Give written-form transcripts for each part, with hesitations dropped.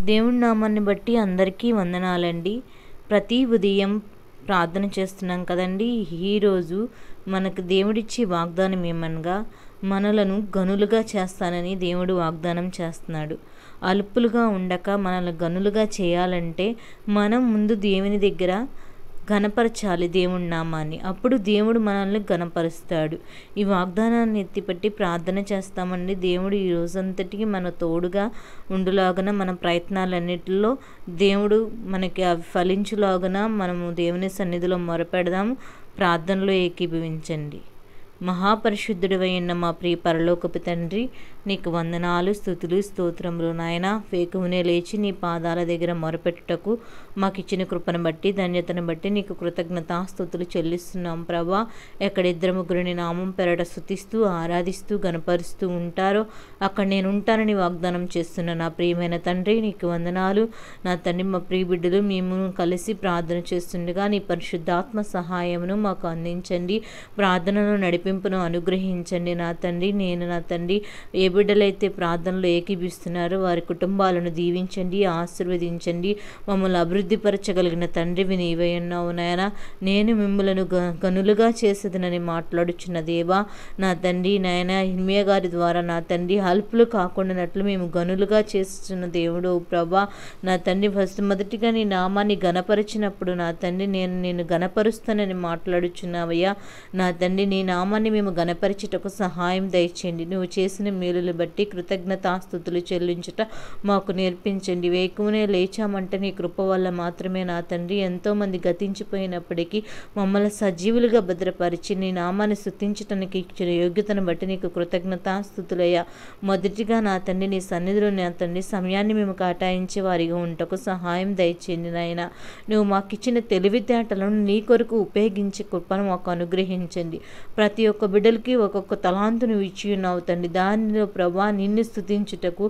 దేవుడి నామాన్ని బట్టి అందరికీ వందనాలండి. ప్రతి ఉదయం ప్రార్థన చేస్తున్నాం కదండి. ఈరోజు మనకు దేవుడిచ్చే వాగ్దానం ఏమనగా, మనలను గనులుగా చేస్తానని దేవుడు వాగ్దానం చేస్తున్నాడు. అల్పులుగా ఉండక మనల్ని గనులుగా చేయాలంటే మనం ముందు దేవుని దగ్గర ఘనపరచాలి దేవుడి నామాన్ని. అప్పుడు దేవుడు మనల్ని ఘనపరుస్తాడు. ఈ వాగ్దానాన్ని ఎత్తిపట్టి ప్రార్థన చేస్తామండి. దేవుడు ఈ రోజంతటికి మన తోడుగా ఉండులాగన మన ప్రయత్నాలన్నిటిలో దేవుడు మనకి అవి ఫలించులాగన మనము దేవుని సన్నిధిలో మొరపెడదాము. ప్రార్థనలో ఏకీభవించండి. మహాపరిశుద్ధుడివైన మా ప్రియ పరలోకపు తండ్రి, నీకు వందనాలు, స్తుతులు, స్తోత్రములు నాయన. వేకువనే లేచి నీ పాదాల దగ్గర మొరపెట్టుటకు మాకు ఇచ్చిన కృపను బట్టి, ధన్యతను బట్టి నీకు కృతజ్ఞతాస్తుతులు చెల్లిస్తున్నాం ప్రభా. ఎక్కడ ఇద్దరు ముగ్గురిని నామం పెరట స్తుతిస్తూ ఆరాధిస్తూ గనపరుస్తూ ఉంటారో అక్కడ నేను ఉంటానని వాగ్దానం చేస్తున్న నా ప్రియమైన తండ్రి, నీకు వందనాలు. నా తండ్రి, మా ప్రియ బిడ్డలు మేము కలిసి ప్రార్థన చేస్తుండగా నీ పరిశుద్ధాత్మ సహాయమును మాకు అందించండి. ప్రార్థనను నడిపింపును అనుగ్రహించండి నా తండ్రి. నా తండ్రి, ఏ బిడ్డలైతే ప్రార్థనలో ఏకీభిస్తున్నారో వారి కుటుంబాలను దీవించండి, ఆశీర్వదించండి. మమ్మల్ని అభివృద్ధిపరచగలిగిన తండ్రివి నీవై ఉన్నావు నాయన. నేను మిమ్మలను గనులుగా చేసేదనని మాట్లాడుచున్న దేవా నా తండ్రి, నాయన హిర్మీయా గారి ద్వారా నా తండ్రి అల్పులు కాకుండానట్లు మేము గనులుగా చేస్తున్న దేవుడు ప్రభా. నా తండ్రి, మొదటిగా నీ నామాన్ని గణపరిచినప్పుడు నా తండ్రి నేను గణపరుస్తానని మాట్లాడుచున్నావయ్యా. నా తండ్రి, నీ నామాన్ని మేము గణపరిచుటకు సహాయం దయచేయండి. నువ్వు చేసిన మేలులు బట్టి కృతజ్ఞతాస్తుతులు చెల్లించుట మాకు నేర్పించండి. వేకువనే లేచామంటే నీ కృప వల్ల మాత్రమే నా తండ్రి. ఎంతోమంది గతించిపోయినప్పటికీ మమ్మల్ని సజీవులుగా భద్రపరిచి నీ నామాన్ని స్తుతించటానికి ఇచ్చిన యోగ్యతను బట్టి నీకు కృతజ్ఞతాస్తుతులయ్యా. మొదటిగా నా తండ్రి, నీ సన్నిధిలో నా తండ్రి సమయాన్ని మేము కేటాయించే వారిగా ఉంటకు సహాయం దయచేయండి నాయన. నువ్వు మాకు ఇచ్చిన తెలివితేటలను నీ కొరకు ఉపయోగించే కృపను మాకు అనుగ్రహించండి. ప్రతి ఒక్క బిడ్డలకి ఒక్కొక్క తలాంతును ఇచ్చి ఉన్నావు తండ్రి. దానిలో ప్రభా నిన్ను స్తుతించుటకు,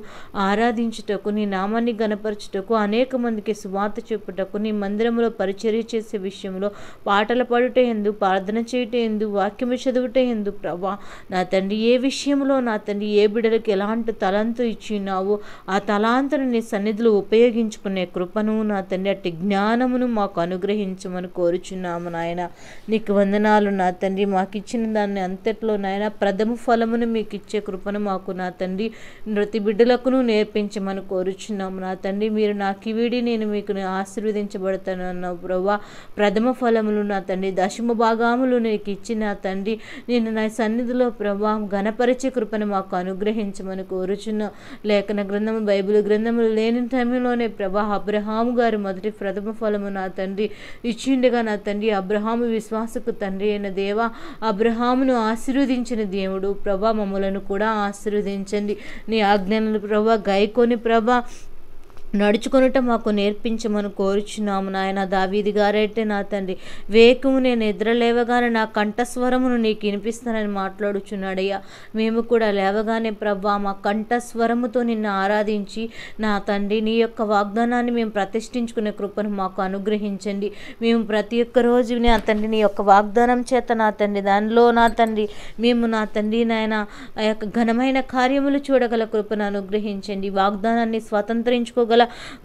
ఆరాధించుటకు, నీ నామాన్ని గణపరచుటకు, అనేక మందికి సువార్త చెప్పుటకు, నీ మందిరంలో పరిచర్య చేసే విషయంలో పాటలు పాడుట ఎందు, ప్రార్థన చేయుట ఎందు, వాక్యము చదువుట ఎందు ప్రభా నా తండ్రి, ఏ విషయంలో నా తండ్రి ఏ బిడ్డలకు ఎలాంటి తలంతు ఇచ్చి ఉన్నావో ఆ తలాంతును నీ సన్నిధిలో ఉపయోగించుకునే కృపను నా తండ్రి, అట్టి జ్ఞానమును మాకు అనుగ్రహించమని కోరుచున్నాము నాయన. నీకు వందనాలు నా తండ్రి. మాకు ఇచ్చిన దాన్ని అంతట్లో నాయన ప్రథమ ఫలమును మీకు ఇచ్చే కృపను మాకు నా తండ్రి ప్రతి బిడ్డలకును నేర్పించమని కోరుచున్నాము నా తండ్రి. మీరు నాకు వీడి నేను మీకు ఆశీర్వదించబడతాను అన్నావు ప్రభా. ప్రథమ ఫలములు నా తండ్రి, దశమ భాగములు నీకు ఇచ్చిన తండ్రి నేను నా సన్నిధిలో ప్రభా ఘనపరిచే కృపను మాకు అనుగ్రహించమని కోరుచున్నాం. లేఖన గ్రంథము, బైబిల్ గ్రంథములు లేని టైంలోనే ప్రభా అబ్రహాము గారు మొదటి ప్రథమ ఫలము నా తండ్రి ఇచ్చిండగా నా తండ్రి, అబ్రహాము విశ్వాసకు తండ్రి అయిన దేవా, అబ్రహామును ఆశీర్వదించిన దేవుడు ప్రభా, మమ్మలను కూడా ఆశీర్వదించండి. నీ ఆజ్ఞలను ప్రభా గైకొని ప్రభా నడుచుకొనుట మాకు నేర్పించమని కోరుచున్నాము నాయన. దావీదు గారైతే నా తండ్రి వేకుము నేను నిద్ర లేవగానే నా కంఠస్వరమును నీకు వినిపిస్తానని మాట్లాడుచున్నాడయ్యా. మేము కూడా లేవగానే ప్రభా మా కంఠస్వరముతో నిన్ను ఆరాధించి నా తండ్రి నీ యొక్క వాగ్దానాన్ని మేము ప్రతిష్ఠించుకునే కృపను మాకు అనుగ్రహించండి. మేము ప్రతి ఒక్క రోజు నా తండ్రి నీ యొక్క వాగ్దానం చేత నా తండ్రి దానిలో నా తండ్రి మేము నా తండ్రి నాయన ఆ యొక్క ఘనమైన కార్యములు చూడగల కృపను అనుగ్రహించండి. వాగ్దానాన్ని స్వతంత్రించుకోగల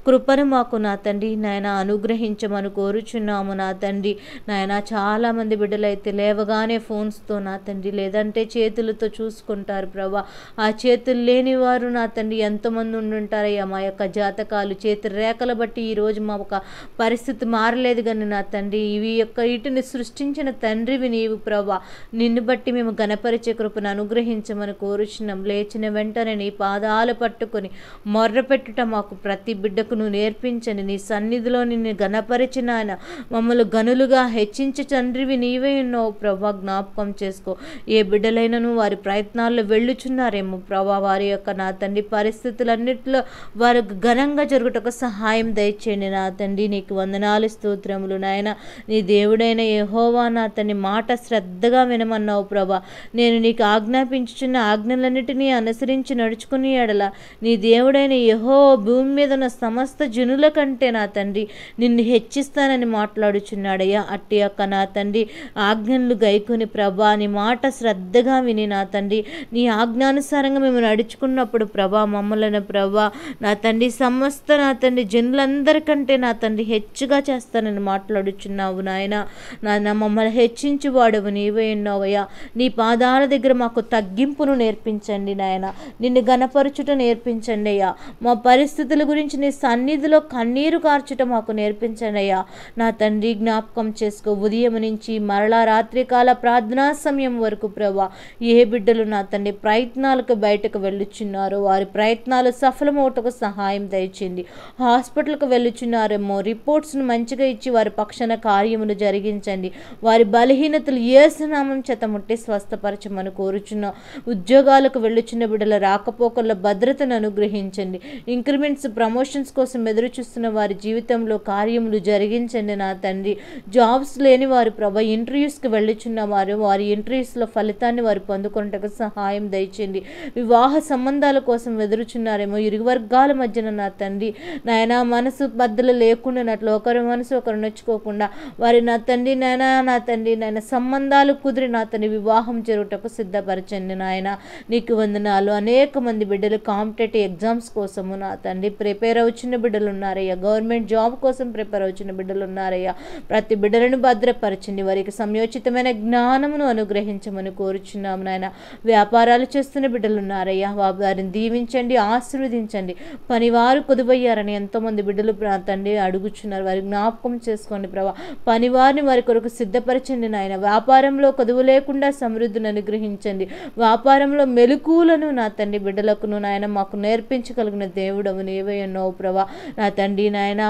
కృపను మాకు నా తండ్రి నాయన అనుగ్రహించమని కోరుచున్నాము నా తండ్రి నాయన. చాలామంది బిడ్డలైతే లేవగానే ఫోన్స్తో నా తండ్రి లేదంటే చేతులతో చూసుకుంటారు ప్రభా. ఆ చేతులు లేని వారు నా తండ్రి ఎంతమంది ఉండుంటారయ్యా. మా యొక్క జాతకాలు చేతి రేఖలు బట్టి ఈరోజు మా ఒక పరిస్థితి మారలేదు కానీ నా తండ్రి వీటిని సృష్టించిన తండ్రివి నీవు ప్రభా. నిన్ను బట్టి మేము గణపరిచే కృపను అనుగ్రహించమని కోరుచున్నాం. లేచిన వెంటనే నీ పాదాలు పట్టుకొని మొర్రపెట్టుట మాకు ప్రతి బిడ్డకు నువ్వు నేర్పించండి. నీ సన్నిధిలో నిన్ను గణపరిచిన ఆయన మమ్మల్ని గనులుగా హెచ్చించి తండ్రివి నీవే ఉన్నావు ప్రభా. జ్ఞాపకం చేసుకో. ఏ బిడ్డలైనను వారి ప్రయత్నాల్లో వెళ్ళుచున్నారేమో ప్రభా, వారి యొక్క నా తండ్రి పరిస్థితులన్నింటిలో వారు ఘనంగా జరుగుటకు సహాయం దయచేయండి నా తండ్రి. నీకు వందనాలు, స్తోత్రములు నాయన. నీ దేవుడైన యెహోవా నా తండ్రి మాట శ్రద్ధగా వినమన్నావు ప్రభా. నేను నీకు ఆజ్ఞాపించుచున్న ఆజ్ఞలన్నిటినీ అనుసరించి నడుచుకుని ఎడల నీ దేవుడైన యెహోవా భూమి మీద ఉన్న సమస్త జనుల కంటే నా తండ్రి నిన్ను హెచ్చిస్తానని మాట్లాడుచున్నాడయ్యా. అట్టి యొక్క నా తండ్రి ఆజ్ఞలు గైకొని ప్రభా నీ మాట శ్రద్ధగా విని నా తండ్రి నీ ఆజ్ఞానుసారంగా మేము నడుచుకున్నప్పుడు ప్రభా మమ్మల్ని ప్రభా నా తండ్రి సమస్త నా తండ్రి జనులందరికంటే నా తండ్రి హెచ్చుగా చేస్తానని మాట్లాడుచున్నావు నాయన. నాయన మమ్మల్ని హెచ్చించువాడవు నీవే ఉన్నావయ్యా. నీ పాదాల దగ్గర మాకు తగ్గింపును నేర్పించండి నాయన. నిన్ను గణపరచుట నేర్పించండి అయ్యా. మా పరిస్థితుల గురించి నీ సన్నిధిలో కన్నీరు కార్చుట మాకు నేర్పించండి అయ్యా. నా తండ్రి జ్ఞాపకం చేసుకో. ఉదయం నుంచి మరలా రాత్రికాల ప్రార్థనా సమయం వరకు ప్రభా ఏ బిడ్డలు నా తండ్రి ప్రయత్నాలకు బయటకు వెళ్ళుచున్నారో వారి ప్రయత్నాలు సఫలమవుటకు సహాయం దయచేయండి. హాస్పిటల్కు వెళ్ళుచున్నారేమో రిపోర్ట్స్ను మంచిగా ఇచ్చి వారి పక్షాన కార్యమును జరిగించండి. వారి బలహీనతలు యేసు నామం చేత ముట్టి స్వస్థపరచమని కోరుచున్నాం. ఉద్యోగాలకు వెళ్ళుచున్న బిడ్డల రాకపోకల భద్రతను అనుగ్రహించండి. ఇంక్రిమెంట్స్ ప్రమోషన్స్ కోసం ఎదురు చూస్తున్న వారి జీవితంలో కార్యములు జరిగించండి నా తండ్రి. జాబ్స్ లేని వారు ప్రభా ఇంటర్వ్యూస్కి వెళ్ళుచున్న వారి ఇంటర్వ్యూస్లో ఫలితాన్ని వారు పొందుకున్నట్టుగా సహాయం దయచేయండి. వివాహ సంబంధాల కోసం ఎదురుచున్నారేమో ఇరు వర్గాల మధ్యన నా తండ్రి నాయన మనసు బద్దలు లేకుండానట్లు ఒకరి మనసు ఒకరు నొచ్చుకోకుండా వారి నా తండ్రి నాయన సంబంధాలు కుదిరి నా తండ్రి వివాహం జరుగుటకు సిద్ధపరచండి నాయన. నీకు వందనాలు. అనేక మంది బిడ్డలు కాంపిటేటివ్ ఎగ్జామ్స్ కోసము నా తండ్రి ప్రిపేర్ అవుతున్న బిడ్డలు ఉన్నారయ్యా. గవర్నమెంట్ జాబ్ కోసం ప్రిపేర్ అవుతున్న బిడ్డలు ఉన్నారయ్యా. ప్రతి బిడ్డలను భద్రపరచండి. వారికి సమయోచితమైన జ్ఞానమును అనుగ్రహించమని కోరుచున్నాము నాయన. వ్యాపారాలు చేస్తున్న బిడ్డలు ఉన్నారయ్యా. వారిని దీవించండి, ఆశీర్వదించండి. పనివారు కొదువయ్యారని ఎంతోమంది బిడ్డలు తండ్రి అడుగుచున్నారు. వారి జ్ఞాపకం చేసుకోండి ప్రభా. పనివారిని వారి కొరకు సిద్ధపరచండి నాయన. వ్యాపారంలో కొదువు లేకుండా సమృద్ధిని అనుగ్రహించండి. వ్యాపారంలో మెలకువలను నా తండ్రి బిడ్డలకును నాయన మాకు నేర్పించగలిగిన దేవుడవు నీవే ఉన్నావు ప్రభా. నా తండ్రి నాయన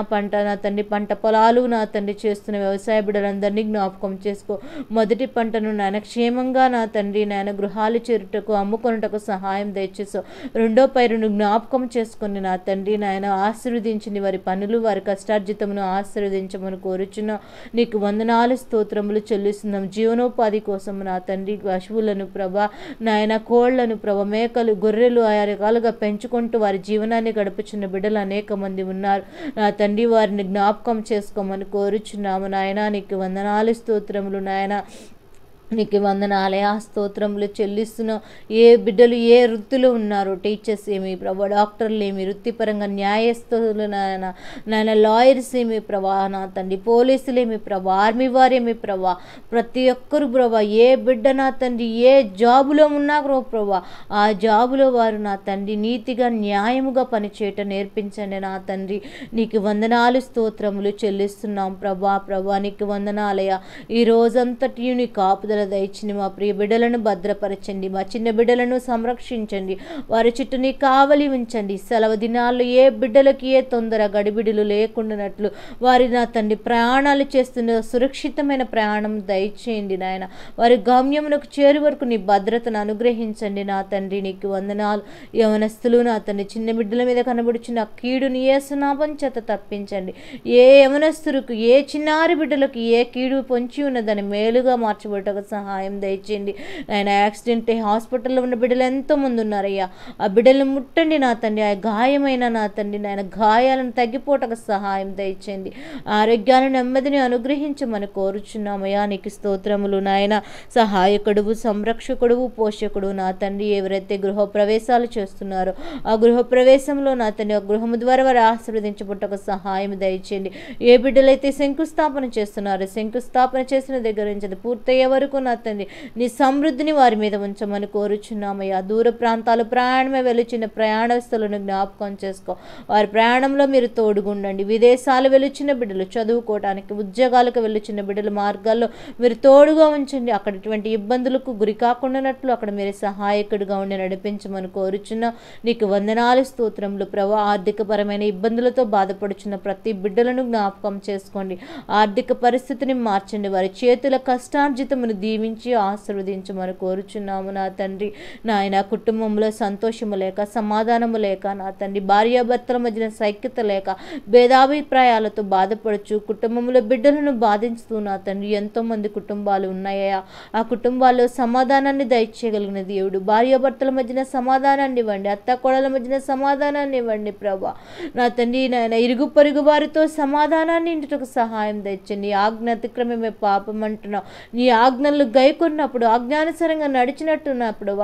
పంట పొలాలు నా తండ్రి చేస్తున్న వ్యవసాయ బిడ్డలందరినీ జ్ఞాపకం చేసుకో. మొదటి పంటను నాయన క్షేమంగా నా తండ్రి నాయన గృహాలు చేరుటకు అమ్ముకొనుటకు సహాయం దయచేసావు. రెండో పైరును జ్ఞాపకం చేసుకుని నా తండ్రి నాయన ఆశీర్వదించింది. వారి పనులు వారి కష్టార్జితమును ఆశీర్వదించమని కోరుచున్నాం. నీకు వందనాలు స్తోత్రములు చెల్లిస్తున్నాం. జీవనోపాధి కోసం నా తండ్రి పశువులను ప్రభా నాయన కోళ్లను ప్రభా మేకలు గొర్రెలు ఆయా రకాలుగా పెంచుకుంటూ వారి జీవనాన్ని గడుపుచున్న బిడ్డలు అనేక మంది ఉన్నారు. నా తండ్రి వారిని జ్ఞాపకం చేసుకోమని కోరుచున్నాము నాయన. నీకు వందనాలు స్తోత్రములు నాయన. నీకు వందనాలయ స్తోత్రములు చెల్లిస్తున్నాం. ఏ బిడ్డలు ఏ వృత్తిలో ఉన్నారో టీచర్స్ ఏమి ప్రభా, డాక్టర్లు ఏమి, వృత్తిపరంగా న్యాయస్థులు నాయన లాయర్స్ ఏమి ప్రభా నా తండ్రి, పోలీసులు ఏమి ప్రభా, ఆర్మీ వారేమి ప్రభా, ప్రతి ఒక్కరు ప్రభా ఏ బిడ్డ నా తండ్రి ఏ జాబులో ఉన్నా ప్రభా ఆ జాబులో వారు నా తండ్రి నీతిగా న్యాయముగా పనిచేయటం నేర్పించండి నా తండ్రి. నీకు వందనాలు స్తోత్రములు చెల్లిస్తున్నాం ప్రభా. నీకు వందనాలయ. ఈ రోజంతటి నీ కాపుదల దయచిని మా ప్రియ బిడ్డలను భద్రపరచండి. మా చిన్న బిడ్డలను సంరక్షించండి. వారి చుట్టూ నీ కావలి ఉంచండి. సెలవు దినాల్లో ఏ బిడ్డలకి ఏ తొందర గడిబిడులు లేకుండానట్లు వారి నా తండ్రి ప్రయాణాలు చేస్తున్న సురక్షితమైన ప్రయాణం దయచేయండి నాయన. వారి గమ్యమునకు చేరు వరకు నీ భద్రతను అనుగ్రహించండి నా తండ్రి. నీకు వందనాలు. యవనస్తులు నా తండ్రి చిన్న బిడ్డల మీద కనబడుచున్న కీడుని యేసు నామం చేత తప్పించండి. ఏ యవనస్తులకు ఏ చిన్నారి బిడ్డలకు ఏ కీడు పొంచి ఉన్నదని మేలుగా మార్చబడటకు సహాయం దయచేయండి ఆయన. యాక్సిడెంట్ హాస్పిటల్లో ఉన్న బిడ్డలు ఎంతోమంది ఉన్నారయ్యా. ఆ బిడ్డలను ముట్టండి నా తండ్రి. ఆ గాయమైన నా తండ్రి నాయన గాయాలను తగ్గిపోటకు సహాయం దయచేయండి. ఆరోగ్యాన్ని నెమ్మదిని అనుగ్రహించమని కోరుచున్నామయ్యా. నీకు స్తోత్రములు నాయన. సహాయకుడువు, సంరక్షకుడువు, పోషకుడు నా తండ్రి. ఎవరైతే గృహప్రవేశాలు చేస్తున్నారో ఆ గృహప్రవేశంలో నా తండ్రి ఆ గృహము ద్వారా వారు ఆశీర్వదించబట్టకు సహాయం దయచేయండి. ఏ బిడ్డలైతే శంకుస్థాపన చేస్తున్నారో శంకుస్థాపన చేసిన దగ్గర నుంచి పూర్తయ్యే వరకు నా తండ్రి నీ సమృద్ధిని వారి మీద ఉంచమని కోరుచున్నామయ్యా. దూర ప్రాంతాలు ప్రయాణమే వెలుచిన ప్రయాణస్తులను జ్ఞాపకం చేసుకో. వారి ప్రయాణంలో మీరు తోడుగుండండి. విదేశాలు వెలుచిన బిడ్డలు చదువుకోవడానికి ఉద్యోగాలకు వెలుచిన బిడ్డల మార్గాల్లో మీరు తోడుగా ఉంచండి. అక్కడ ఎటువంటి ఇబ్బందులకు గురి కాకుండానట్లు అక్కడ మీరు సహాయకుడిగా ఉండి నడిపించమని కోరుచున్నాం. నీకు వందనాలు స్తోత్రములు ప్రభా. ఆర్థికపరమైన ఇబ్బందులతో బాధపడుచున్న ప్రతి బిడ్డలను జ్ఞాపకం చేసుకోండి. ఆర్థిక పరిస్థితిని మార్చండి. వారి చేతుల కష్టార్జితమును దీవించి ఆశీర్వదించమని కోరుచున్నాము నా తండ్రి. నాయన కుటుంబంలో సంతోషము లేక, సమాధానము లేక నా తండ్రి, భార్యాభర్తల మధ్యన సైక్యత లేక, భేదాభిప్రాయాలతో బాధపడుచు కుటుంబంలో బిడ్డలను బాధించుతూ నా తండ్రి ఎంతోమంది కుటుంబాలు ఉన్నాయా. ఆ కుటుంబాల్లో సమాధానాన్ని దయచేయగలిగిన దేవుడు, భార్యాభర్తల మధ్యన సమాధానాన్ని ఇవ్వండి, అత్త కోడల మధ్యన సమాధానాన్ని ఇవ్వండి ప్రభా. నా తండ్రి నాయన ఇరుగు పొరుగు వారితో సమాధానాన్ని ఇంటికి సహాయం తెచ్చండి. నీ ఆజ్ఞ అతిక్రమమే పాపం అంటున్నావు. నీ ఆజ్ఞలు గైకొన్నప్పుడు, ఆజ్ఞానుసారంగా నడిచినట్టున్నప్పుడు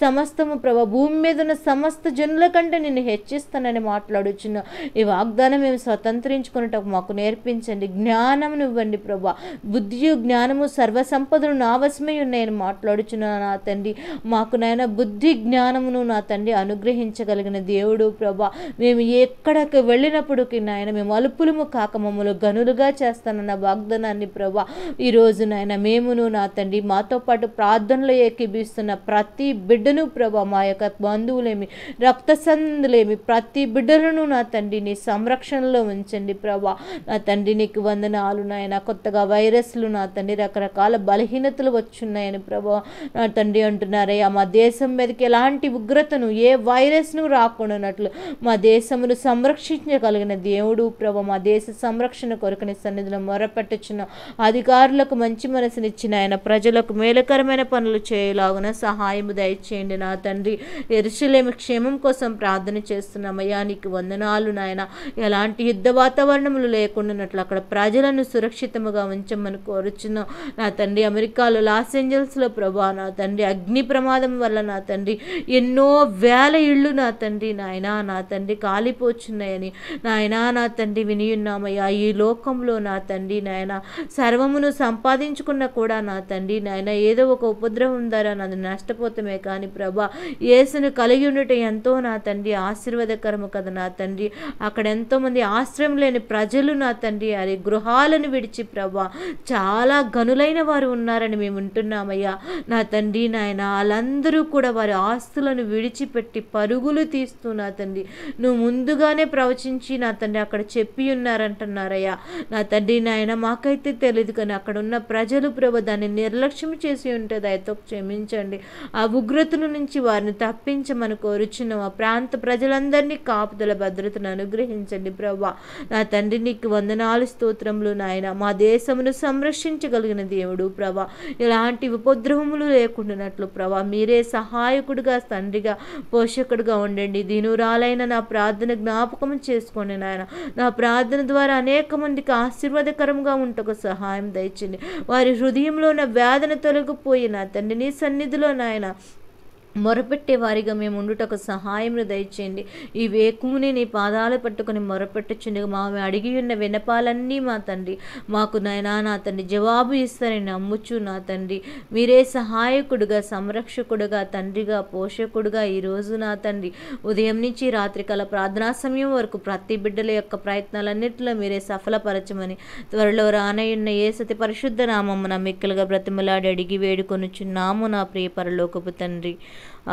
సమస్తము ప్రభా, భూమి మీద ఉన్న సమస్త జనుల కంటే నిన్ను హెచ్చిస్తానని మాట్లాడుచున్నావు. ఈ వాగ్దానం మేము స్వతంత్రించుకున్నట్టు మాకు నేర్పించండి. జ్ఞానమును ఇవ్వండి ప్రభా. బుద్ధియు జ్ఞానము సర్వసంపదలు నా వశమై ఉన్నాయని మాట్లాడుచున్నాను నా తండ్రి. మాకు నాయన బుద్ధి జ్ఞానమును నా తండ్రి అనుగ్రహించగలిగిన దేవుడు ప్రభా. మేము ఎక్కడికి వెళ్ళినప్పటికీ నాయన మేము అలుపులము కాక మమ్మల్ని గనులుగా చేస్తానన్న వాగ్దానాన్ని ప్రభా ఈరోజు నాయన మేమును నా తండ్రి మాతో పాటు ప్రార్థనలో ఏకీభిస్తున్న ప్రతి బిడ్డను ప్రభా, మా యొక్క బంధువులేమి, రక్త సందులేమి, ప్రతి బిడ్డలను నా తండ్రి నీ సంరక్షణలో ఉంచండి ప్రభా. నా తండ్రి నీకు వందనాలు నాయన. కొత్తగా వైరస్లు నా తండ్రి రకరకాల బలహీనతలు వచ్చున్నాయని ప్రభా నా తండ్రి అంటున్నారయ్యా. మా దేశం మీదకి ఎలాంటి ఉగ్రతను, ఏ వైరస్ను రాకుండానట్లు మా దేశమును సంరక్షించగలిగిన దేవుడు ప్రభా. మా దేశ సంరక్షణ కొరకు నీ సన్నిధిలో మొరపెట్టుచున్న అధికారులకు మంచి మనసునిచ్చిన ఆయన ప్రజలకు మేలుకరమైన పనులు చేయలాగున సహాయము దయచేయండి నా తండ్రి. యెరూషలేము క్షేమం కోసం ప్రార్థన చేస్తున్నామయ్యా. నీకు వందనాలు నాయన. ఎలాంటి యుద్ధ వాతావరణములు లేకుండానట్లు అక్కడ ప్రజలను సురక్షితముగా ఉంచమని కోరుచున్నాం నా తండ్రి. అమెరికాలో లాస్ ఏంజల్స్లో ప్రభా నా తండ్రి అగ్ని ప్రమాదం వల్ల నా తండ్రి ఎన్నో వేల ఇళ్ళు నా తండ్రి నాయన నా తండ్రి కాలిపోచున్నాయని నాయన నా తండ్రి వినియున్నామయ్యా. ఈ లోకంలో నా తండ్రి నాయన సర్వమును సంపాదించుకున్న కూడా నా తండ్రి నాయన ఏదో ఒక ఉపద్రవం ద్వారా నన్ను నష్టపోతామే కానీ ప్రభా యేసును కలిగి ఉండటం ఎంతో నా తండ్రి ఆశీర్వాదకరము కదా నా తండ్రి. అక్కడ ఎంతోమంది ఆశ్రయం లేని ప్రజలు నా తండ్రి అది గృహాలను విడిచి ప్రభా చాలా గనులైన వారు ఉన్నారని మేము ఉంటున్నామయ్యా నా తండ్రి నాయన. వాళ్ళందరూ కూడా వారి ఆస్తులను విడిచిపెట్టి పరుగులు తీస్తూ నా తండ్రి నువ్వు ముందుగానే ప్రవచించి నా తండ్రి అక్కడ చెప్పి ఉన్నారంటున్నారయ్యా నా తండ్రి నాయన. మాకైతే తెలియదు కానీ అక్కడ ఉన్న ప్రజలు ప్రభు దాన్ని నిర్లక్ష్యం చేసి ఉంటే దయతో క్షమించండి. ఆ ఉగ్రతల నుంచి వారిని తప్పించమని కోరుచున్నాం. ఆ ప్రాంత ప్రజలందరినీ కాపుదల భద్రతను అనుగ్రహించండి ప్రభా నా తండ్రి. నీకు వందనాలు స్తోత్రములు నాయన. మా దేశమును సంరక్షించగలిగిన దేవుడు ప్రభా. ఎలాంటి ఉపద్రవములు లేకుండానట్లు ప్రభా మీరే సహాయకుడిగా, తండ్రిగా, పోషకుడిగా ఉండండి. దీనురాలైన నా ప్రార్థన జ్ఞాపకం చేసుకోండి నాయన. నా ప్రార్థన ద్వారా అనేక మందికి ఆశీర్వాదకరంగా ఉంటకు సహాయం దయచండి. వారి హృదయంలో ఉన్న వేదన తొలగిపోయి నా తండ్రి నీ సన్నిధిలో నాయన మొరపెట్టే వారిగా మేము ఉండుటకు సహాయమును దయచేయండి. ఈ వేకుముని నీ పాదాలు పట్టుకొని మొరపెట్టుచుండగా మేము అడిగి ఉన్న వినపాలన్నీ మా తండ్రి మాకు నాయనా నా తండ్రి జవాబు ఇస్తారని నమ్ముచు నా తండ్రి మీరే సహాయకుడుగా, సంరక్షకుడుగా, తండ్రిగా, పోషకుడుగా ఈరోజు నా తండ్రి ఉదయం నుంచి రాత్రికాల ప్రార్థనా సమయం వరకు ప్రతి బిడ్డల యొక్క ప్రయత్నాలన్నింటిలో మీరే సఫలపరచమని త్వరలో రానయున్న యేసతి పరిశుద్ధ నామమున మిక్కలుగా బ్రతిమలాడి అడిగి వేడుకొనుచున్నాము నా ప్రియ పరలోకపు తండ్రి.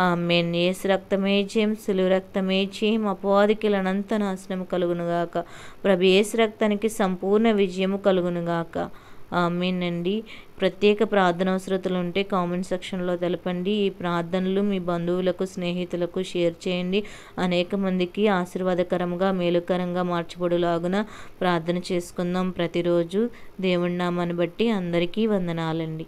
ఆమేన్. యేసు రక్తమే జయం, సిలువ రక్తమే జయం, అపవాదికిలనంత నాశనం కలుగునుగాక. ప్రభు యేసు రక్తానికి సంపూర్ణ విజయము కలుగునుగాక. ఆమేన్ అండి. ప్రత్యేక ప్రార్థన అవసరతలు ఉంటే కామెంట్ సెక్షన్లో తెలపండి. ఈ ప్రార్థనలు మీ బంధువులకు, స్నేహితులకు షేర్ చేయండి. అనేక మందికి ఆశీర్వాదకరంగా, మేలుకరంగా మార్చబడులాగున ప్రార్థన చేసుకుందాం ప్రతిరోజు. దేవుడి నామాన్ని బట్టి అందరికీ వందనాలండి.